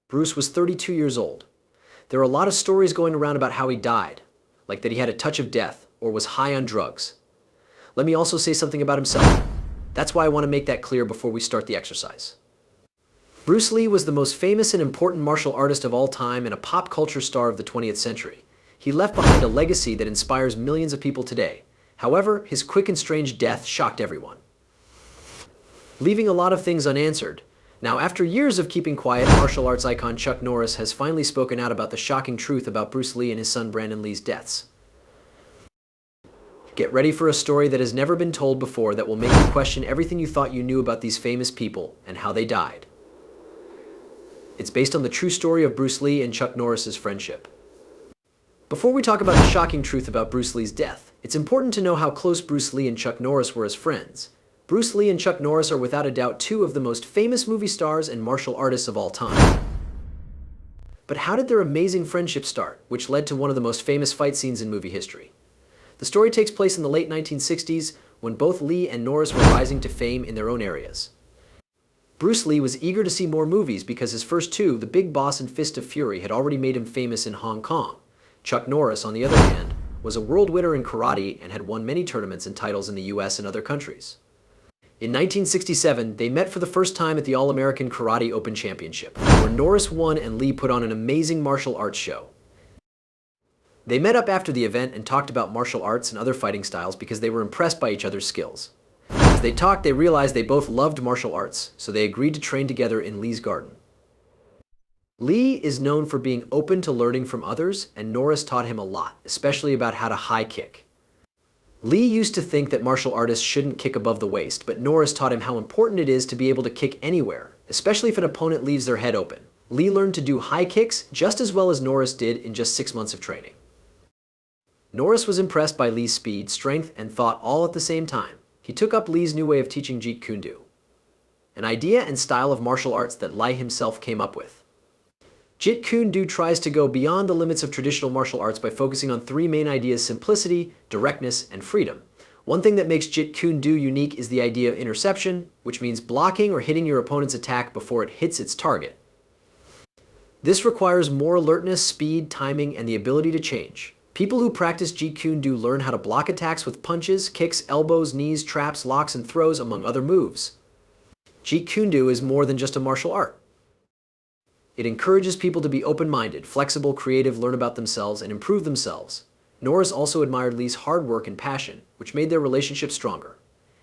Bruce was 32 years old. There are a lot of stories going around about how he died, like that he had a touch of death or was high on drugs. Let me also say something about himself. That's why I want to make that clear before we start the exercise. Bruce Lee was the most famous and important martial artist of all time and a pop culture star of the 20th century. He left behind a legacy that inspires millions of people today. However, his quick and strange death shocked everyone, leaving a lot of things unanswered. Now, after years of keeping quiet, martial arts icon Chuck Norris has finally spoken out about the shocking truth about Bruce Lee and his son Brandon Lee's deaths. Get ready for a story that has never been told before that will make you question everything you thought you knew about these famous people and how they died. It's based on the true story of Bruce Lee and Chuck Norris's friendship. Before we talk about the shocking truth about Bruce Lee's death, it's important to know how close Bruce Lee and Chuck Norris were as friends. Bruce Lee and Chuck Norris are without a doubt two of the most famous movie stars and martial artists of all time. But how did their amazing friendship start, which led to one of the most famous fight scenes in movie history? The story takes place in the late 1960s when both Lee and Norris were rising to fame in their own areas. Bruce Lee was eager to see more movies because his first two, The Big Boss and Fist of Fury, had already made him famous in Hong Kong. Chuck Norris, on the other hand, was a world winner in karate and had won many tournaments and titles in the US and other countries. In 1967, they met for the first time at the All-American Karate Open Championship, where Norris won and Lee put on an amazing martial arts show. They met up after the event and talked about martial arts and other fighting styles because they were impressed by each other's skills. As they talked, they realized they both loved martial arts, so they agreed to train together in Lee's garden. Lee is known for being open to learning from others, and Norris taught him a lot, especially about how to high kick. Lee used to think that martial artists shouldn't kick above the waist, but Norris taught him how important it is to be able to kick anywhere, especially if an opponent leaves their head open. Lee learned to do high kicks just as well as Norris did in just 6 months of training. Norris was impressed by Lee's speed, strength, and thought all at the same time. He took up Lee's new way of teaching Jeet Kune Do, an idea and style of martial arts that Lee himself came up with. Jeet Kune Do tries to go beyond the limits of traditional martial arts by focusing on three main ideas: simplicity, directness, and freedom. One thing that makes Jeet Kune Do unique is the idea of interception, which means blocking or hitting your opponent's attack before it hits its target. This requires more alertness, speed, timing, and the ability to change. People who practice Jeet Kune Do learn how to block attacks with punches, kicks, elbows, knees, traps, locks, and throws, among other moves. Jeet Kune Do is more than just a martial art. It encourages people to be open-minded, flexible, creative, learn about themselves, and improve themselves. Norris also admired Lee's hard work and passion, which made their relationship stronger.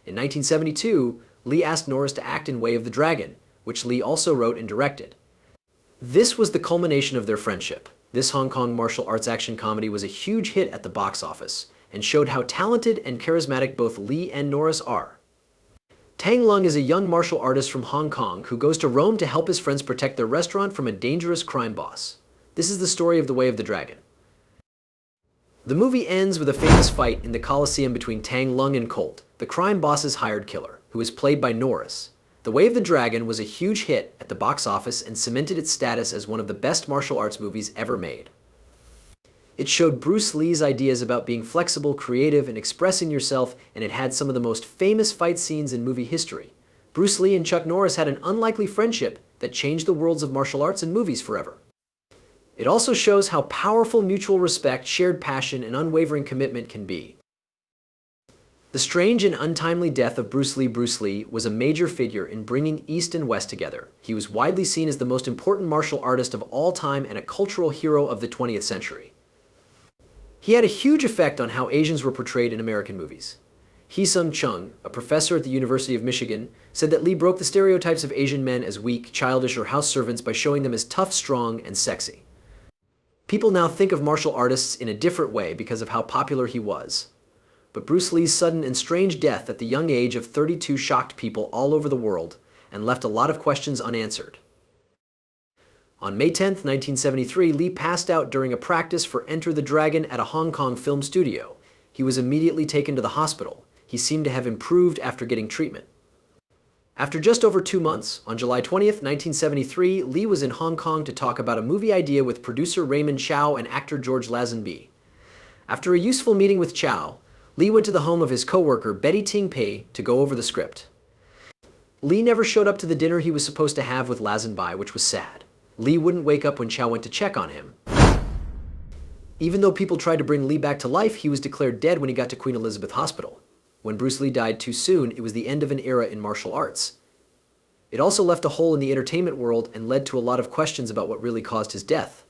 In 1972, Lee asked Norris to act in Way of the Dragon, which Lee also wrote and directed. This was the culmination of their friendship. This Hong Kong martial arts action comedy was a huge hit at the box office and showed how talented and charismatic both Lee and Norris are. Tang Lung is a young martial artist from Hong Kong who goes to Rome to help his friends protect their restaurant from a dangerous crime boss. This is the story of The Way of the Dragon. The movie ends with a famous fight in the Colosseum between Tang Lung and Colt, the crime boss's hired killer, who is played by Norris. The Way of the Dragon was a huge hit at the box office and cemented its status as one of the best martial arts movies ever made. It showed Bruce Lee's ideas about being flexible, creative, and expressing yourself, and it had some of the most famous fight scenes in movie history. Bruce Lee and Chuck Norris had an unlikely friendship that changed the worlds of martial arts and movies forever. It also shows how powerful mutual respect, shared passion, and unwavering commitment can be. The strange and untimely death of Bruce Lee was a major figure in bringing East and West together. He was widely seen as the most important martial artist of all time and a cultural hero of the 20th century. He had a huge effect on how Asians were portrayed in American movies. Hee-Sung Chung, a professor at the University of Michigan, said that Lee broke the stereotypes of Asian men as weak, childish, or house servants by showing them as tough, strong, and sexy. People now think of martial artists in a different way because of how popular he was. But Bruce Lee's sudden and strange death at the young age of 32 shocked people all over the world and left a lot of questions unanswered. On May 10, 1973, Lee passed out during a practice for Enter the Dragon at a Hong Kong film studio. He was immediately taken to the hospital. He seemed to have improved after getting treatment. After just over 2 months, on July 20, 1973, Lee was in Hong Kong to talk about a movie idea with producer Raymond Chow and actor George Lazenby. After a useful meeting with Chow, Lee went to the home of his co-worker Betty Ting Pei to go over the script. Lee never showed up to the dinner he was supposed to have with Lazenby, which was sad. Lee wouldn't wake up when Chow went to check on him. Even though people tried to bring Lee back to life, he was declared dead when he got to Queen Elizabeth Hospital. When Bruce Lee died too soon, it was the end of an era in martial arts. It also left a hole in the entertainment world and led to a lot of questions about what really caused his death.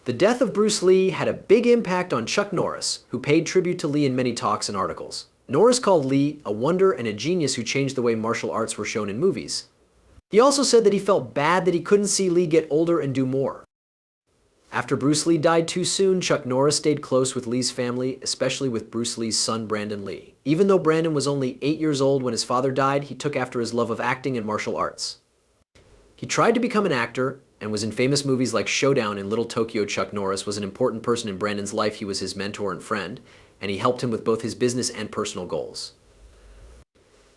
The death of Bruce Lee had a big impact on Chuck Norris, who paid tribute to Lee in many talks and articles. Norris called Lee a wonder and a genius who changed the way martial arts were shown in movies. He also said that he felt bad that he couldn't see Lee get older and do more. After Bruce Lee died too soon, Chuck Norris stayed close with Lee's family, especially with Bruce Lee's son Brandon Lee. Even though Brandon was only 8 years old when his father died, he took after his love of acting and martial arts. He tried to become an actor and was in famous movies like Showdown in Little Tokyo. Chuck Norris was an important person in Brandon's life. He was his mentor and friend, and he helped him with both his business and personal goals.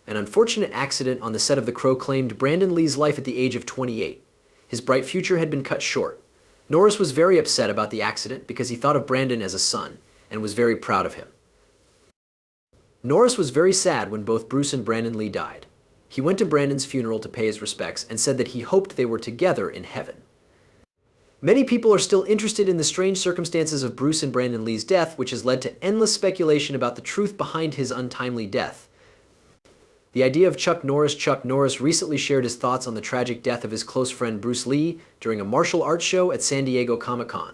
An unfortunate accident on the set of The Crow claimed Brandon Lee's life at the age of 28. His bright future had been cut short. Norris was very upset about the accident because he thought of Brandon as a son and was very proud of him. Norris was very sad when both Bruce and Brandon Lee died. He went to Brandon's funeral to pay his respects and said that he hoped they were together in heaven. Many people are still interested in the strange circumstances of Bruce and Brandon Lee's death, which has led to endless speculation about the truth behind his untimely death. The idea of Chuck Norris recently shared his thoughts on the tragic death of his close friend Bruce Lee during a martial arts show at San Diego Comic-Con.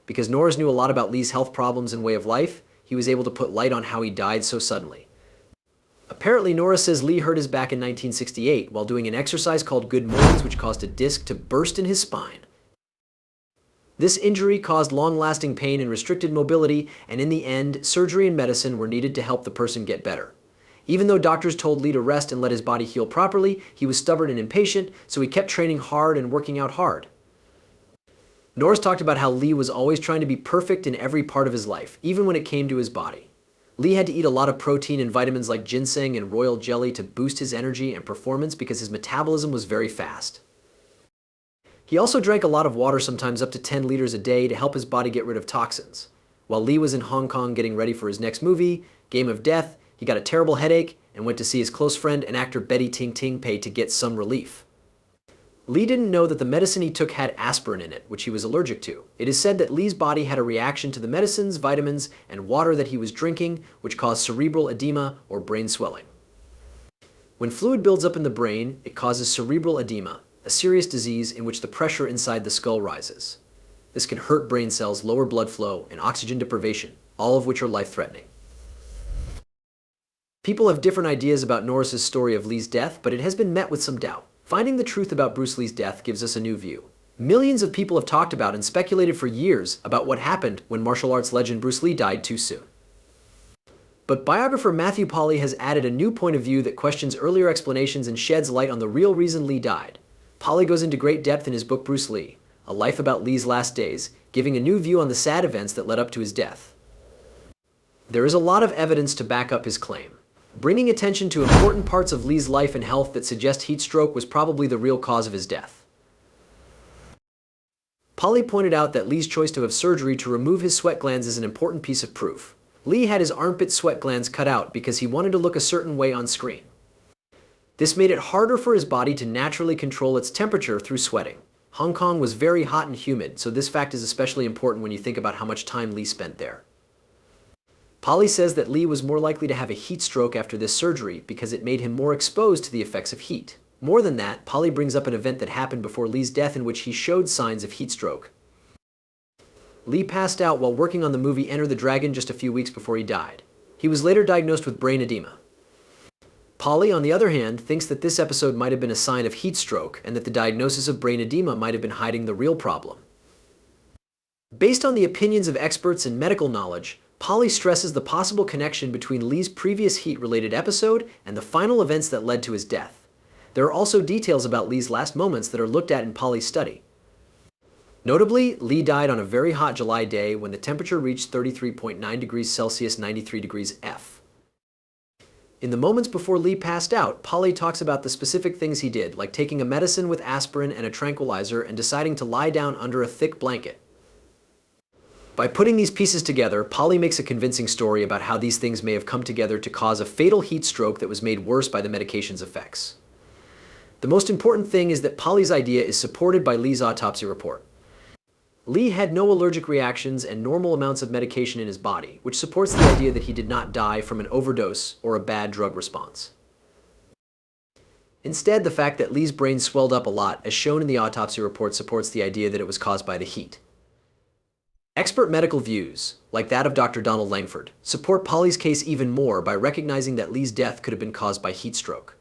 Because Norris knew a lot about Lee's health problems and way of life, he was able to put light on how he died so suddenly. Apparently, Norris says Lee hurt his back in 1968 while doing an exercise called Good Mornings, which caused a disc to burst in his spine. This injury caused long-lasting pain and restricted mobility, and in the end, surgery and medicine were needed to help the person get better. Even though doctors told Lee to rest and let his body heal properly, he was stubborn and impatient, so he kept training hard and working out hard. Norris talked about how Lee was always trying to be perfect in every part of his life, even when it came to his body. Lee had to eat a lot of protein and vitamins like ginseng and royal jelly to boost his energy and performance because his metabolism was very fast. He also drank a lot of water, sometimes up to 10 liters a day, to help his body get rid of toxins. While Lee was in Hong Kong getting ready for his next movie, Game of Death, he got a terrible headache and went to see his close friend and actor Betty Ting Ting Pei to get some relief. Lee didn't know that the medicine he took had aspirin in it, which he was allergic to. It is said that Lee's body had a reaction to the medicines, vitamins, and water that he was drinking, which caused cerebral edema or brain swelling. When fluid builds up in the brain, it causes cerebral edema, a serious disease in which the pressure inside the skull rises. This can hurt brain cells, lower blood flow, and oxygen deprivation, all of which are life-threatening. People have different ideas about Norris's story of Lee's death, but it has been met with some doubt. Finding the truth about Bruce Lee's death gives us a new view. Millions of people have talked about and speculated for years about what happened when martial arts legend Bruce Lee died too soon. But biographer Matthew Polly has added a new point of view that questions earlier explanations and sheds light on the real reason Lee died. Polly goes into great depth in his book Bruce Lee, A Life About Lee's Last Days, giving a new view on the sad events that led up to his death. There is a lot of evidence to back up his claim, bringing attention to important parts of Lee's life and health that suggest heat stroke was probably the real cause of his death. Polly pointed out that Lee's choice to have surgery to remove his sweat glands is an important piece of proof. Lee had his armpit sweat glands cut out because he wanted to look a certain way on screen. This made it harder for his body to naturally control its temperature through sweating. Hong Kong was very hot and humid, so this fact is especially important when you think about how much time Lee spent there. Polly says that Lee was more likely to have a heat stroke after this surgery because it made him more exposed to the effects of heat. More than that, Polly brings up an event that happened before Lee's death in which he showed signs of heat stroke. Lee passed out while working on the movie Enter the Dragon just a few weeks before he died. He was later diagnosed with brain edema. Polly, on the other hand, thinks that this episode might have been a sign of heat stroke and that the diagnosis of brain edema might have been hiding the real problem. Based on the opinions of experts and medical knowledge, Polly stresses the possible connection between Lee's previous heat-related episode and the final events that led to his death. There are also details about Lee's last moments that are looked at in Polly's study. Notably, Lee died on a very hot July day when the temperature reached 33.9 degrees Celsius, 93 degrees F. In the moments before Lee passed out, Polly talks about the specific things he did, like taking a medicine with aspirin and a tranquilizer and deciding to lie down under a thick blanket. By putting these pieces together, Polly makes a convincing story about how these things may have come together to cause a fatal heat stroke that was made worse by the medication's effects. The most important thing is that Polly's idea is supported by Lee's autopsy report. Lee had no allergic reactions and normal amounts of medication in his body, which supports the idea that he did not die from an overdose or a bad drug response. Instead, the fact that Lee's brain swelled up a lot, as shown in the autopsy report, supports the idea that it was caused by the heat. Expert medical views, like that of Dr. Donald Langford, support Polly's case even more by recognizing that Lee's death could have been caused by heat stroke.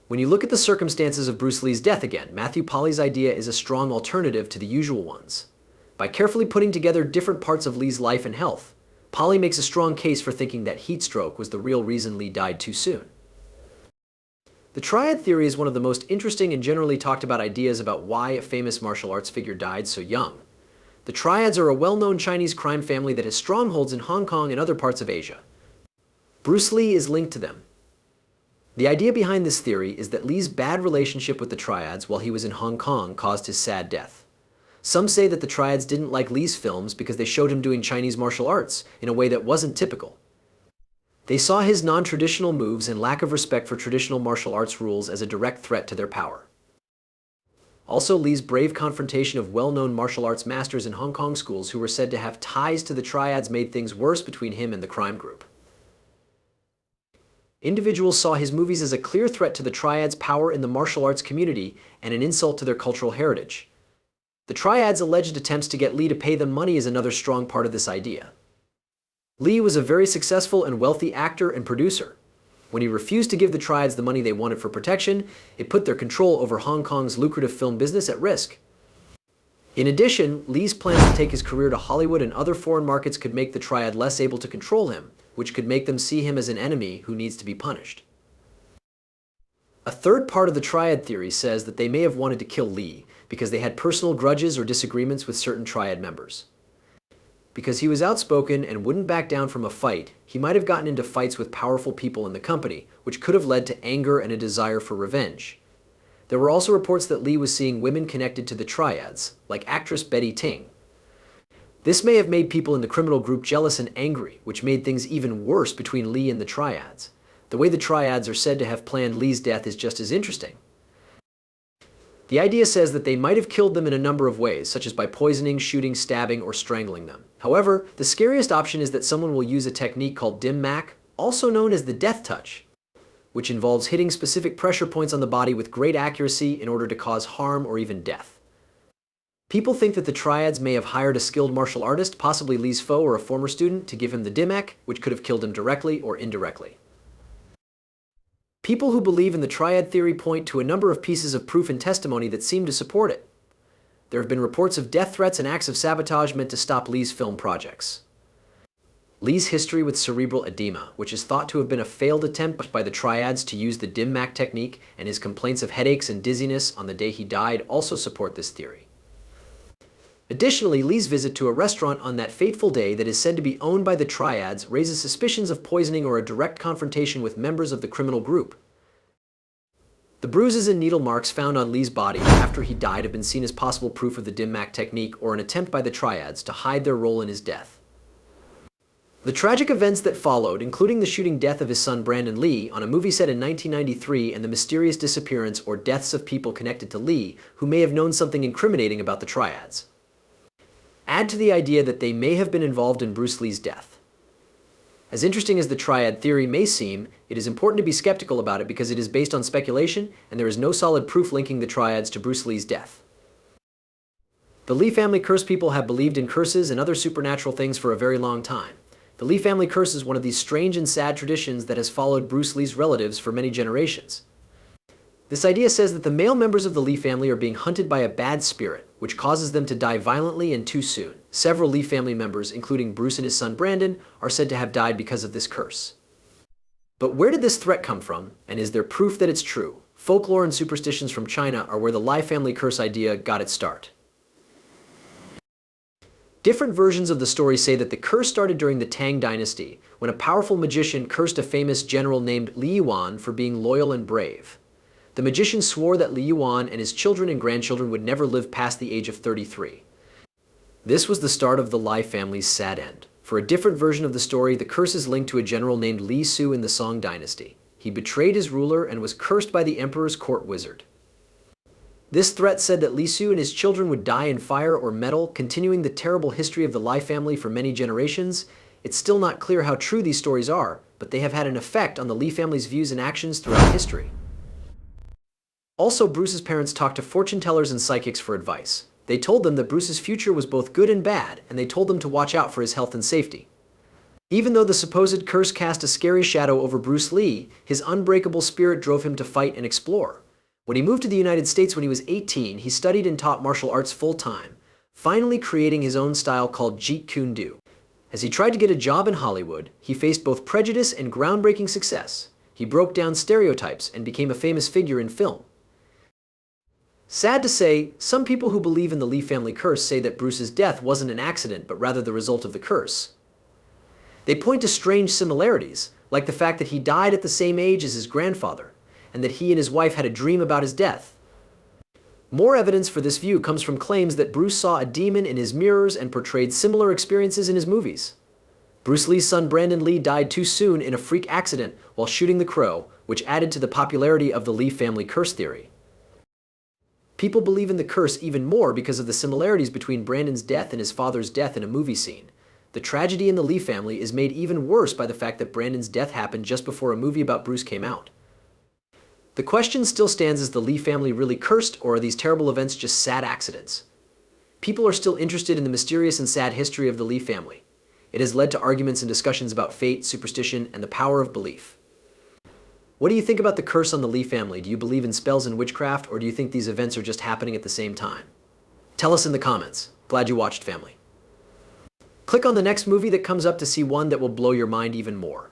When you look at the circumstances of Bruce Lee's death again, Matthew Polly's idea is a strong alternative to the usual ones. By carefully putting together different parts of Lee's life and health, Polly makes a strong case for thinking that heat stroke was the real reason Lee died too soon. The Triad theory is one of the most interesting and generally talked about ideas about why a famous martial arts figure died so young. The Triads are a well-known Chinese crime family that has strongholds in Hong Kong and other parts of Asia. Bruce Lee is linked to them. The idea behind this theory is that Lee's bad relationship with the Triads while he was in Hong Kong caused his sad death. Some say that the Triads didn't like Lee's films because they showed him doing Chinese martial arts in a way that wasn't typical. They saw his non-traditional moves and lack of respect for traditional martial arts rules as a direct threat to their power. Also, Lee's brave confrontation of well-known martial arts masters in Hong Kong schools who were said to have ties to the Triads made things worse between him and the crime group. Individuals saw his movies as a clear threat to the Triads' power in the martial arts community and an insult to their cultural heritage. The Triads' alleged attempts to get Lee to pay them money is another strong part of this idea. Lee was a very successful and wealthy actor and producer. When he refused to give the Triads the money they wanted for protection, it put their control over Hong Kong's lucrative film business at risk. In addition, Lee's plans to take his career to Hollywood and other foreign markets could make the Triad less able to control him, which could make them see him as an enemy who needs to be punished. A third part of the Triad theory says that they may have wanted to kill Lee because they had personal grudges or disagreements with certain Triad members. Because he was outspoken and wouldn't back down from a fight, he might have gotten into fights with powerful people in the company, which could have led to anger and a desire for revenge. There were also reports that Lee was seeing women connected to the Triads, like actress Betty Ting. This may have made people in the criminal group jealous and angry, which made things even worse between Lee and the Triads. The way the Triads are said to have planned Lee's death is just as interesting. The idea says that they might have killed them in a number of ways, such as by poisoning, shooting, stabbing, or strangling them. However, the scariest option is that someone will use a technique called dim mak, also known as the death touch, which involves hitting specific pressure points on the body with great accuracy in order to cause harm or even death. People think that the Triads may have hired a skilled martial artist, possibly Lee's foe or a former student, to give him the dim mak, which could have killed him directly or indirectly. People who believe in the Triad theory point to a number of pieces of proof and testimony that seem to support it. There have been reports of death threats and acts of sabotage meant to stop Lee's film projects. Lee's history with cerebral edema, which is thought to have been a failed attempt by the Triads to use the dim mak technique, and his complaints of headaches and dizziness on the day he died also support this theory. Additionally, Lee's visit to a restaurant on that fateful day that is said to be owned by the Triads raises suspicions of poisoning or a direct confrontation with members of the criminal group. The bruises and needle marks found on Lee's body after he died have been seen as possible proof of the dim mak technique or an attempt by the Triads to hide their role in his death. The tragic events that followed, including the shooting death of his son Brandon Lee on a movie set in 1993 and the mysterious disappearance or deaths of people connected to Lee who may have known something incriminating about the Triads, add to the idea that they may have been involved in Bruce Lee's death. As interesting as the Triad theory may seem, it is important to be skeptical about it because it is based on speculation and there is no solid proof linking the Triads to Bruce Lee's death. The Lee family curse people have believed in curses and other supernatural things for a very long time. The Lee family curse is one of these strange and sad traditions that has followed Bruce Lee's relatives for many generations. This idea says that the male members of the Lee family are being hunted by a bad spirit, which causes them to die violently and too soon. Several Lee family members, including Bruce and his son Brandon, are said to have died because of this curse. But where did this threat come from, and is there proof that it's true? Folklore and superstitions from China are where the Lee family curse idea got its start. Different versions of the story say that the curse started during the Tang dynasty, when a powerful magician cursed a famous general named Li Yuan for being loyal and brave. The magician swore that Li Yuan and his children and grandchildren would never live past the age of 33. This was the start of the Lee family's sad end. For a different version of the story, the curse is linked to a general named Li Su in the Song dynasty. He betrayed his ruler and was cursed by the emperor's court wizard. This threat said that Li Su and his children would die in fire or metal, continuing the terrible history of the Li family for many generations. It's still not clear how true these stories are, but they have had an effect on the Li family's views and actions throughout history. Also, Bruce's parents talked to fortune tellers and psychics for advice. They told them that Bruce's future was both good and bad, and they told them to watch out for his health and safety. Even though the supposed curse cast a scary shadow over Bruce Lee, his unbreakable spirit drove him to fight and explore. When he moved to the United States when he was 18, he studied and taught martial arts full-time, finally creating his own style called Jeet Kune Do. As he tried to get a job in Hollywood, he faced both prejudice and groundbreaking success. He broke down stereotypes and became a famous figure in film. Sad to say, some people who believe in the Li family curse say that Bruce's death wasn't an accident, but rather the result of the curse. They point to strange similarities, like the fact that he died at the same age as his grandfather, and that he and his wife had a dream about his death. More evidence for this view comes from claims that Bruce saw a demon in his mirrors and portrayed similar experiences in his movies. Bruce Lee's son Brandon Lee died too soon in a freak accident while shooting the crow, which added to the popularity of the Li family curse theory. People believe in the curse even more because of the similarities between Brandon's death and his father's death in a movie scene. The tragedy in the Li family is made even worse by the fact that Brandon's death happened just before a movie about Bruce came out. The question still stands: is the Li family really cursed, or are these terrible events just sad accidents? People are still interested in the mysterious and sad history of the Li family. It has led to arguments and discussions about fate, superstition, and the power of belief. What do you think about the curse on the Li family? Do you believe in spells and witchcraft, or do you think these events are just happening at the same time? Tell us in the comments. Glad you watched, family. Click on the next movie that comes up to see one that will blow your mind even more.